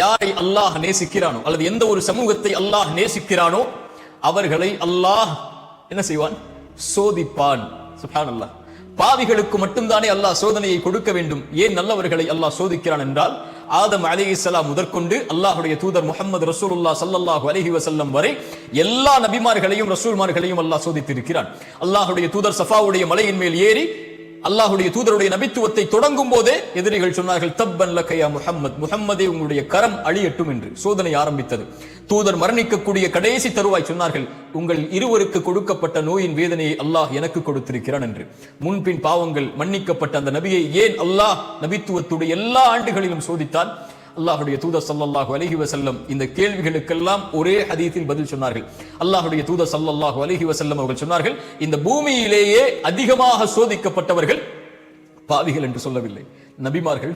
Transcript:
யாரை அல்லாஹ் நேசிக்கிறானோ அல்லது எந்த ஒரு சமூகத்தை அல்லாஹ் நேசிக்கிறானோ அவர்களை அல்லாஹ் என்ன செய்வான்? சோதிப்பான். சுப்ஹானல்லாஹ். பாவிகளுக்கு மட்டும்தானே அல்லாஹ் சோதனையை கொடுக்க வேண்டும். ஏன் நல்லவர்களை அல்லாஹ் சோதிக்கிறான் என்றால், ஆதம் அலைஹிஸ்ஸலாம் முதற்கொண்டு அல்லாஹ்வுடைய தூதர் முஹம்மது ரசூலுல்லாஹ் ஸல்லல்லாஹு அலைஹி வஸல்லம் வரை எல்லா நபிமார்களையும் ரசூல்மார்களையும் அல்லாஹ் சோதித்திருக்கிறான். அல்லாஹ்வுடைய தூதர் சஃபாவுடைய மலையின் மேல் ஏறி அல்லாஹ்வுடைய தூதருடைய நபித்துவத்தை தொடங்கும் போதே எதிரிகள் சொன்னார்கள், தப்பன் லக யா முஹம்மத், முஹம்மதே உங்களுடைய கரம் அழியட்டும் என்று சோதனை ஆரம்பித்தது. தூதர் மரணிக்கக்கூடிய கடைசி தருவாய் சொன்னார்கள், உங்கள் இருவருக்கு கொடுக்கப்பட்ட நோயின் வேதனையை அல்லாஹ் எனக்கு கொடுத்திருக்கிறான் என்று. முன்பின் பாவங்கள் மன்னிக்கப்பட்ட அந்த நபியை ஏன் அல்லாஹ் நபித்துவத்துடைய எல்லா ஆண்டுகளிலும் சோதித்தான்? அல்லாஹ்வுடைய தூதர் ஸல்லல்லாஹு அலைஹி வஸல்லம் இந்த கேள்விகளுக்கெல்லாம் ஒரே ஹதீஸில் பதில் சொன்னார்கள். அல்லாஹ்வுடைய தூதர் ஸல்லல்லாஹு அலைஹி வஸல்லம் அவர்கள் சொன்னார்கள், இந்த பூமியிலேயே அதிகமாக சோதிக்கப்பட்டவர்கள் பாவிகள் என்று சொல்லவில்லை, நபிமார்கள்.